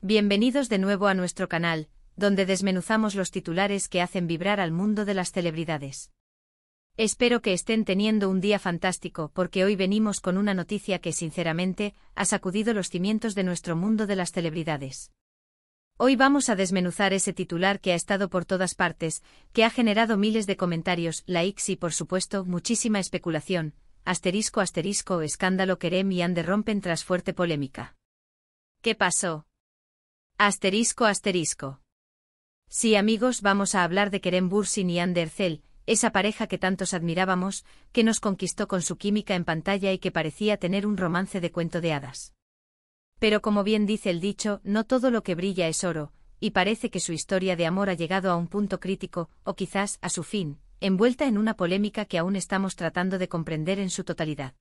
Bienvenidos de nuevo a nuestro canal, donde desmenuzamos los titulares que hacen vibrar al mundo de las celebridades. Espero que estén teniendo un día fantástico porque hoy venimos con una noticia que sinceramente ha sacudido los cimientos de nuestro mundo de las celebridades. Hoy vamos a desmenuzar ese titular que ha estado por todas partes, que ha generado miles de comentarios, likes y por supuesto muchísima especulación. Escándalo Kerem y Ander rompen tras fuerte polémica. ¿Qué pasó? Sí, amigos, vamos a hablar de Kerem Bürsin y Hande Erçel, esa pareja que tantos admirábamos, que nos conquistó con su química en pantalla y que parecía tener un romance de cuento de hadas. Pero como bien dice el dicho, no todo lo que brilla es oro, y parece que su historia de amor ha llegado a un punto crítico, o quizás a su fin, envuelta en una polémica que aún estamos tratando de comprender en su totalidad.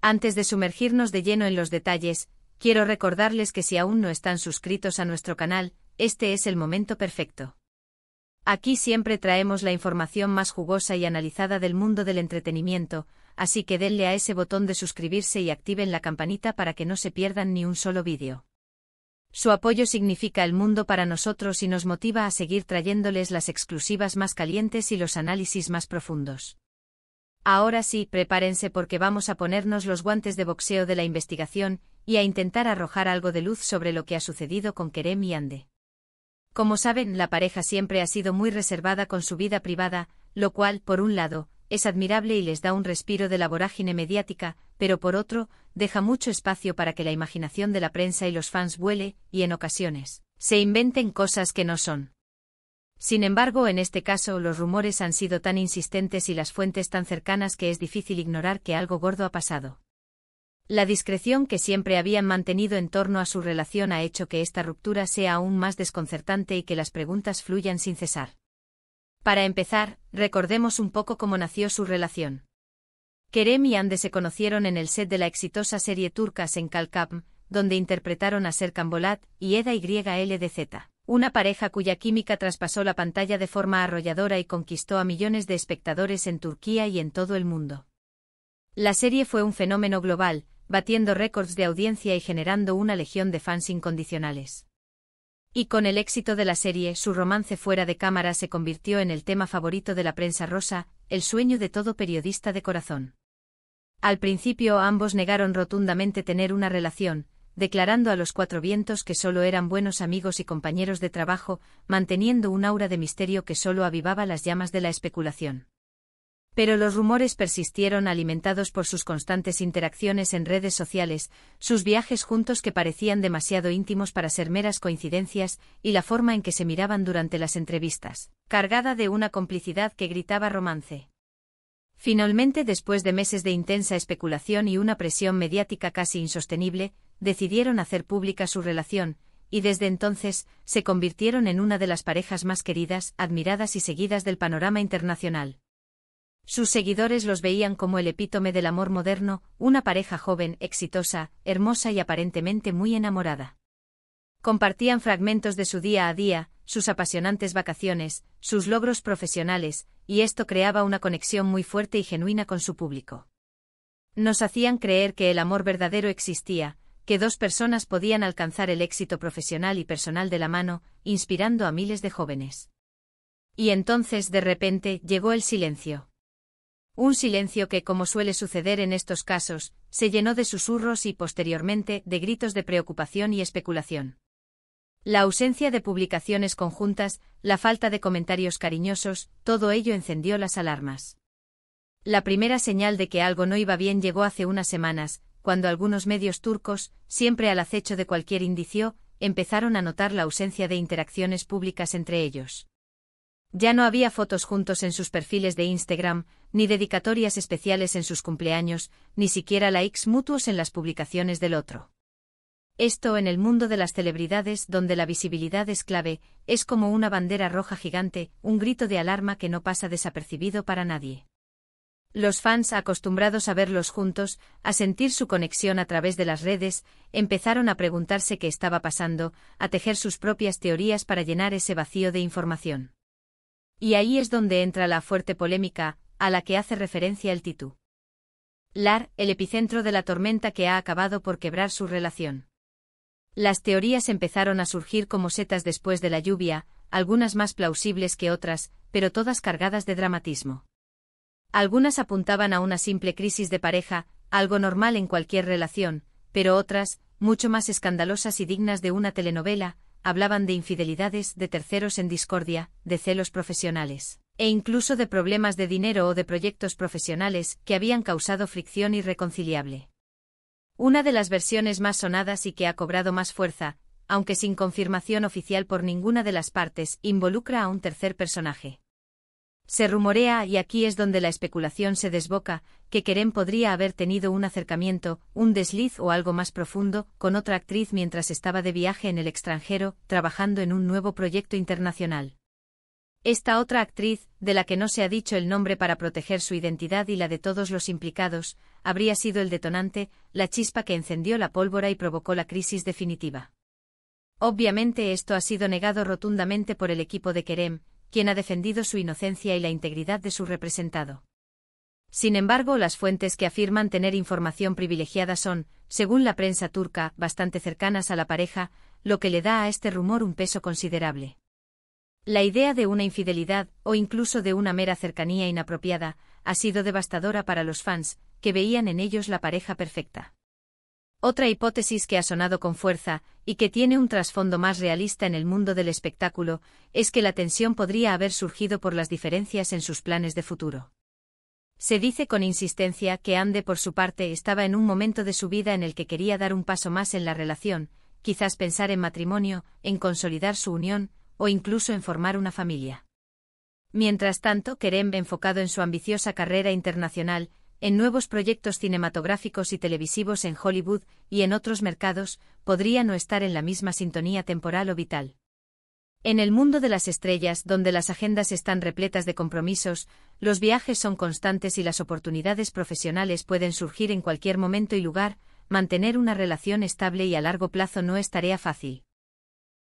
Antes de sumergirnos de lleno en los detalles, quiero recordarles que si aún no están suscritos a nuestro canal, este es el momento perfecto. Aquí siempre traemos la información más jugosa y analizada del mundo del entretenimiento, así que denle a ese botón de suscribirse y activen la campanita para que no se pierdan ni un solo vídeo. Su apoyo significa el mundo para nosotros y nos motiva a seguir trayéndoles las exclusivas más calientes y los análisis más profundos. Ahora sí, prepárense porque vamos a ponernos los guantes de boxeo de la investigación y a intentar arrojar algo de luz sobre lo que ha sucedido con Kerem y Hande. Como saben, la pareja siempre ha sido muy reservada con su vida privada, lo cual, por un lado, es admirable y les da un respiro de la vorágine mediática, pero por otro, deja mucho espacio para que la imaginación de la prensa y los fans vuele, y en ocasiones, se inventen cosas que no son. Sin embargo, en este caso, los rumores han sido tan insistentes y las fuentes tan cercanas que es difícil ignorar que algo gordo ha pasado. La discreción que siempre habían mantenido en torno a su relación ha hecho que esta ruptura sea aún más desconcertante y que las preguntas fluyan sin cesar. Para empezar, recordemos un poco cómo nació su relación. Kerem y Hande se conocieron en el set de la exitosa serie turca Senkalkam, donde interpretaron a Serkan Bolat y Eda YLDZ, una pareja cuya química traspasó la pantalla de forma arrolladora y conquistó a millones de espectadores en Turquía y en todo el mundo. La serie fue un fenómeno global, batiendo récords de audiencia y generando una legión de fans incondicionales. Y con el éxito de la serie, su romance fuera de cámara se convirtió en el tema favorito de la prensa rosa, el sueño de todo periodista de corazón. Al principio ambos negaron rotundamente tener una relación, declarando a los cuatro vientos que solo eran buenos amigos y compañeros de trabajo, manteniendo un aura de misterio que solo avivaba las llamas de la especulación. Pero los rumores persistieron alimentados por sus constantes interacciones en redes sociales, sus viajes juntos que parecían demasiado íntimos para ser meras coincidencias, y la forma en que se miraban durante las entrevistas, cargada de una complicidad que gritaba romance. Finalmente, después de meses de intensa especulación y una presión mediática casi insostenible, decidieron hacer pública su relación, y desde entonces, se convirtieron en una de las parejas más queridas, admiradas y seguidas del panorama internacional. Sus seguidores los veían como el epítome del amor moderno, una pareja joven, exitosa, hermosa y aparentemente muy enamorada. Compartían fragmentos de su día a día, sus apasionantes vacaciones, sus logros profesionales, y esto creaba una conexión muy fuerte y genuina con su público. Nos hacían creer que el amor verdadero existía, que dos personas podían alcanzar el éxito profesional y personal de la mano, inspirando a miles de jóvenes. Y entonces, de repente, llegó el silencio. Un silencio que, como suele suceder en estos casos, se llenó de susurros y, posteriormente, de gritos de preocupación y especulación. La ausencia de publicaciones conjuntas, la falta de comentarios cariñosos, todo ello encendió las alarmas. La primera señal de que algo no iba bien llegó hace unas semanas, cuando algunos medios turcos, siempre al acecho de cualquier indicio, empezaron a notar la ausencia de interacciones públicas entre ellos. Ya no había fotos juntos en sus perfiles de Instagram, ni dedicatorias especiales en sus cumpleaños, ni siquiera likes mutuos en las publicaciones del otro. Esto en el mundo de las celebridades, donde la visibilidad es clave, es como una bandera roja gigante, un grito de alarma que no pasa desapercibido para nadie. Los fans, acostumbrados a verlos juntos, a sentir su conexión a través de las redes, empezaron a preguntarse qué estaba pasando, a tejer sus propias teorías para llenar ese vacío de información. Y ahí es donde entra la fuerte polémica, a la que hace referencia el titular, el epicentro de la tormenta que ha acabado por quebrar su relación. Las teorías empezaron a surgir como setas después de la lluvia, algunas más plausibles que otras, pero todas cargadas de dramatismo. Algunas apuntaban a una simple crisis de pareja, algo normal en cualquier relación, pero otras, mucho más escandalosas y dignas de una telenovela, hablaban de infidelidades, de terceros en discordia, de celos profesionales, e incluso de problemas de dinero o de proyectos profesionales que habían causado fricción irreconciliable. Una de las versiones más sonadas y que ha cobrado más fuerza, aunque sin confirmación oficial por ninguna de las partes, involucra a un tercer personaje. Se rumorea, y aquí es donde la especulación se desboca, que Kerem podría haber tenido un acercamiento, un desliz o algo más profundo, con otra actriz mientras estaba de viaje en el extranjero, trabajando en un nuevo proyecto internacional. Esta otra actriz, de la que no se ha dicho el nombre para proteger su identidad y la de todos los implicados, habría sido el detonante, la chispa que encendió la pólvora y provocó la crisis definitiva. Obviamente esto ha sido negado rotundamente por el equipo de Kerem, quien ha defendido su inocencia y la integridad de su representado. Sin embargo, las fuentes que afirman tener información privilegiada son, según la prensa turca, bastante cercanas a la pareja, lo que le da a este rumor un peso considerable. La idea de una infidelidad, o incluso de una mera cercanía inapropiada, ha sido devastadora para los fans, que veían en ellos la pareja perfecta. Otra hipótesis que ha sonado con fuerza, y que tiene un trasfondo más realista en el mundo del espectáculo, es que la tensión podría haber surgido por las diferencias en sus planes de futuro. Se dice con insistencia que Hande por su parte estaba en un momento de su vida en el que quería dar un paso más en la relación, quizás pensar en matrimonio, en consolidar su unión, o incluso en formar una familia. Mientras tanto, Kerem, enfocado en su ambiciosa carrera internacional, en nuevos proyectos cinematográficos y televisivos en Hollywood y en otros mercados, podría no estar en la misma sintonía temporal o vital. En el mundo de las estrellas, donde las agendas están repletas de compromisos, los viajes son constantes y las oportunidades profesionales pueden surgir en cualquier momento y lugar, mantener una relación estable y a largo plazo no es tarea fácil.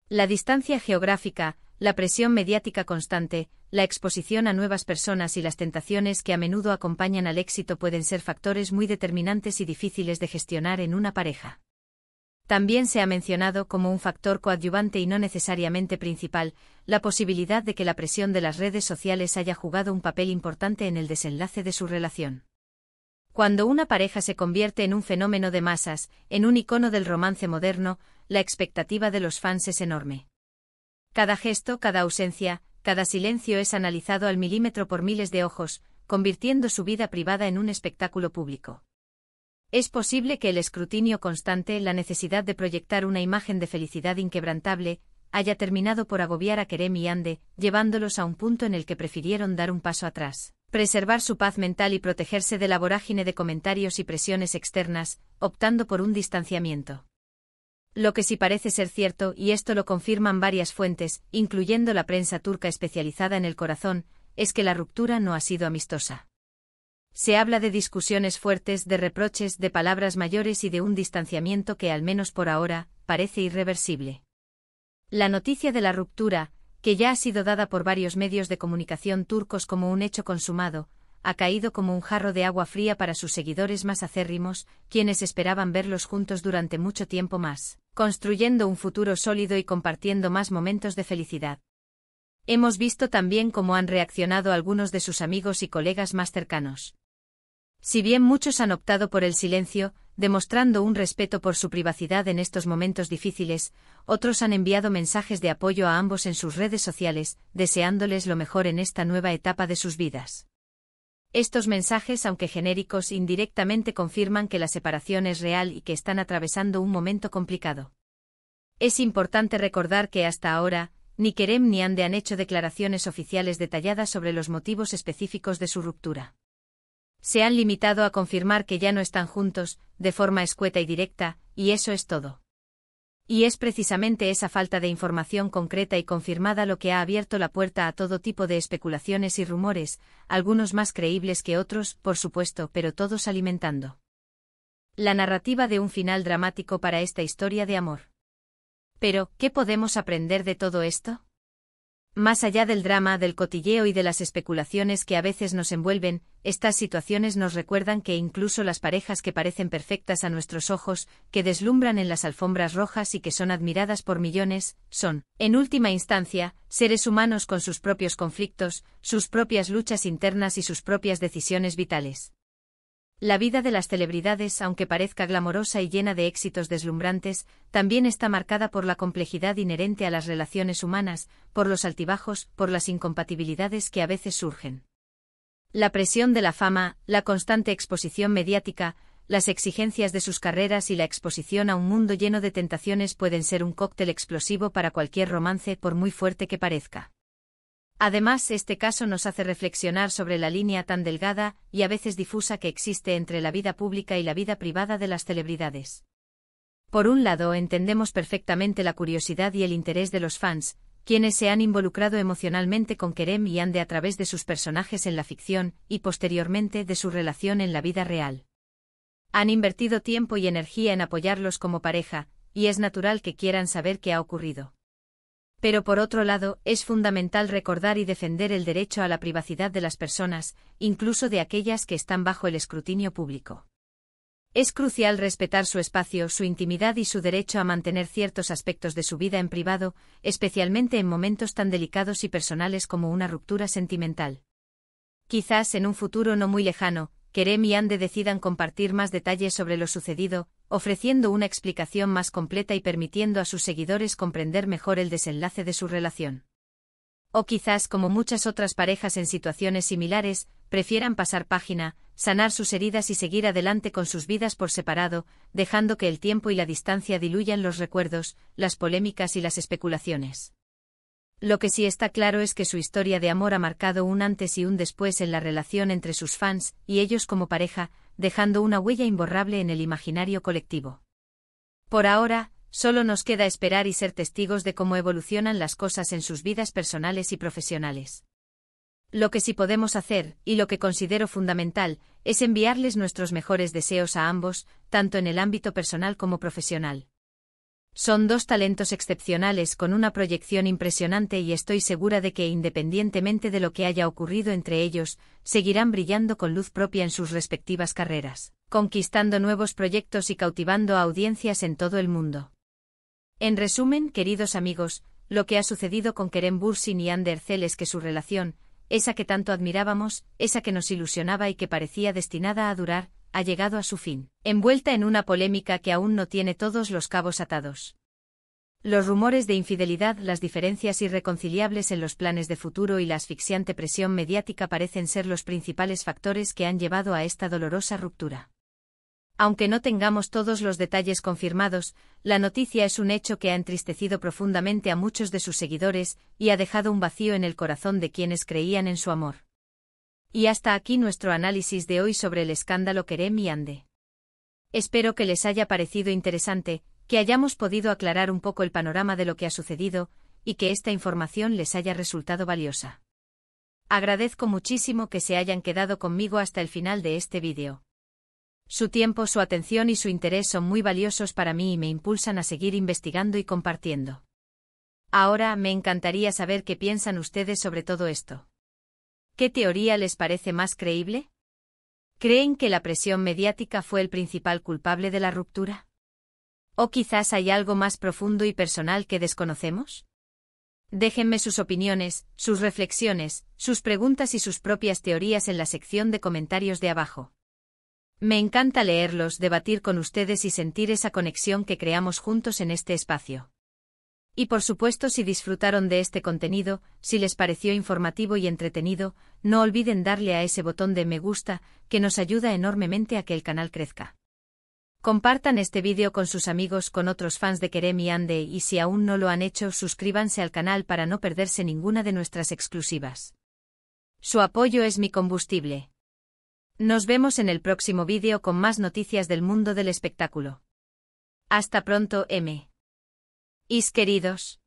La distancia geográfica, la presión mediática constante, la exposición a nuevas personas y las tentaciones que a menudo acompañan al éxito pueden ser factores muy determinantes y difíciles de gestionar en una pareja. También se ha mencionado como un factor coadyuvante y no necesariamente principal, la posibilidad de que la presión de las redes sociales haya jugado un papel importante en el desenlace de su relación. Cuando una pareja se convierte en un fenómeno de masas, en un icono del romance moderno, la expectativa de los fans es enorme. Cada gesto, cada ausencia, cada silencio es analizado al milímetro por miles de ojos, convirtiendo su vida privada en un espectáculo público. Es posible que el escrutinio constante, la necesidad de proyectar una imagen de felicidad inquebrantable, haya terminado por agobiar a Kerem y Hande, llevándolos a un punto en el que prefirieron dar un paso atrás, preservar su paz mental y protegerse de la vorágine de comentarios y presiones externas, optando por un distanciamiento. Lo que sí parece ser cierto, y esto lo confirman varias fuentes, incluyendo la prensa turca especializada en el corazón, es que la ruptura no ha sido amistosa. Se habla de discusiones fuertes, de reproches, de palabras mayores y de un distanciamiento que, al menos por ahora, parece irreversible. La noticia de la ruptura, que ya ha sido dada por varios medios de comunicación turcos como un hecho consumado, ha caído como un jarro de agua fría para sus seguidores más acérrimos, quienes esperaban verlos juntos durante mucho tiempo más, construyendo un futuro sólido y compartiendo más momentos de felicidad. Hemos visto también cómo han reaccionado algunos de sus amigos y colegas más cercanos. Si bien muchos han optado por el silencio, demostrando un respeto por su privacidad en estos momentos difíciles, otros han enviado mensajes de apoyo a ambos en sus redes sociales, deseándoles lo mejor en esta nueva etapa de sus vidas. Estos mensajes, aunque genéricos, indirectamente confirman que la separación es real y que están atravesando un momento complicado. Es importante recordar que hasta ahora, ni Kerem ni Hande han hecho declaraciones oficiales detalladas sobre los motivos específicos de su ruptura. Se han limitado a confirmar que ya no están juntos, de forma escueta y directa, y eso es todo. Y es precisamente esa falta de información concreta y confirmada lo que ha abierto la puerta a todo tipo de especulaciones y rumores, algunos más creíbles que otros, por supuesto, pero todos alimentando la narrativa de un final dramático para esta historia de amor. Pero, ¿qué podemos aprender de todo esto? Más allá del drama, del cotilleo y de las especulaciones que a veces nos envuelven, estas situaciones nos recuerdan que incluso las parejas que parecen perfectas a nuestros ojos, que deslumbran en las alfombras rojas y que son admiradas por millones, son, en última instancia, seres humanos con sus propios conflictos, sus propias luchas internas y sus propias decisiones vitales. La vida de las celebridades, aunque parezca glamorosa y llena de éxitos deslumbrantes, también está marcada por la complejidad inherente a las relaciones humanas, por los altibajos, por las incompatibilidades que a veces surgen. La presión de la fama, la constante exposición mediática, las exigencias de sus carreras y la exposición a un mundo lleno de tentaciones pueden ser un cóctel explosivo para cualquier romance, por muy fuerte que parezca. Además, este caso nos hace reflexionar sobre la línea tan delgada y a veces difusa que existe entre la vida pública y la vida privada de las celebridades. Por un lado, entendemos perfectamente la curiosidad y el interés de los fans, quienes se han involucrado emocionalmente con Kerem y Yandhi a través de sus personajes en la ficción y, posteriormente, de su relación en la vida real. Han invertido tiempo y energía en apoyarlos como pareja, y es natural que quieran saber qué ha ocurrido. Pero por otro lado, es fundamental recordar y defender el derecho a la privacidad de las personas, incluso de aquellas que están bajo el escrutinio público. Es crucial respetar su espacio, su intimidad y su derecho a mantener ciertos aspectos de su vida en privado, especialmente en momentos tan delicados y personales como una ruptura sentimental. Quizás en un futuro no muy lejano, Kerem y Yandhi decidan compartir más detalles sobre lo sucedido, ofreciendo una explicación más completa y permitiendo a sus seguidores comprender mejor el desenlace de su relación. O quizás, como muchas otras parejas en situaciones similares, prefieran pasar página, sanar sus heridas y seguir adelante con sus vidas por separado, dejando que el tiempo y la distancia diluyan los recuerdos, las polémicas y las especulaciones. Lo que sí está claro es que su historia de amor ha marcado un antes y un después en la relación entre sus fans y ellos como pareja, dejando una huella imborrable en el imaginario colectivo. Por ahora, solo nos queda esperar y ser testigos de cómo evolucionan las cosas en sus vidas personales y profesionales. Lo que sí podemos hacer, y lo que considero fundamental, es enviarles nuestros mejores deseos a ambos, tanto en el ámbito personal como profesional. Son dos talentos excepcionales con una proyección impresionante y estoy segura de que, independientemente de lo que haya ocurrido entre ellos, seguirán brillando con luz propia en sus respectivas carreras, conquistando nuevos proyectos y cautivando a audiencias en todo el mundo. En resumen, queridos amigos, lo que ha sucedido con Kerem Bürsin y Hande Erçel es que su relación, esa que tanto admirábamos, esa que nos ilusionaba y que parecía destinada a durar, ha llegado a su fin, envuelta en una polémica que aún no tiene todos los cabos atados. Los rumores de infidelidad, las diferencias irreconciliables en los planes de futuro y la asfixiante presión mediática parecen ser los principales factores que han llevado a esta dolorosa ruptura. Aunque no tengamos todos los detalles confirmados, la noticia es un hecho que ha entristecido profundamente a muchos de sus seguidores y ha dejado un vacío en el corazón de quienes creían en su amor. Y hasta aquí nuestro análisis de hoy sobre el escándalo Kerem y Yandhi. Espero que les haya parecido interesante, que hayamos podido aclarar un poco el panorama de lo que ha sucedido, y que esta información les haya resultado valiosa. Agradezco muchísimo que se hayan quedado conmigo hasta el final de este vídeo. Su tiempo, su atención y su interés son muy valiosos para mí y me impulsan a seguir investigando y compartiendo. Ahora, me encantaría saber qué piensan ustedes sobre todo esto. ¿Qué teoría les parece más creíble? ¿Creen que la presión mediática fue el principal culpable de la ruptura? ¿O quizás hay algo más profundo y personal que desconocemos? Déjenme sus opiniones, sus reflexiones, sus preguntas y sus propias teorías en la sección de comentarios de abajo. Me encanta leerlos, debatir con ustedes y sentir esa conexión que creamos juntos en este espacio. Y por supuesto, si disfrutaron de este contenido, si les pareció informativo y entretenido, no olviden darle a ese botón de me gusta, que nos ayuda enormemente a que el canal crezca. Compartan este vídeo con sus amigos, con otros fans de Kerem y Yandhi, y si aún no lo han hecho, suscríbanse al canal para no perderse ninguna de nuestras exclusivas. Su apoyo es mi combustible. Nos vemos en el próximo vídeo con más noticias del mundo del espectáculo. Hasta pronto, mis queridos.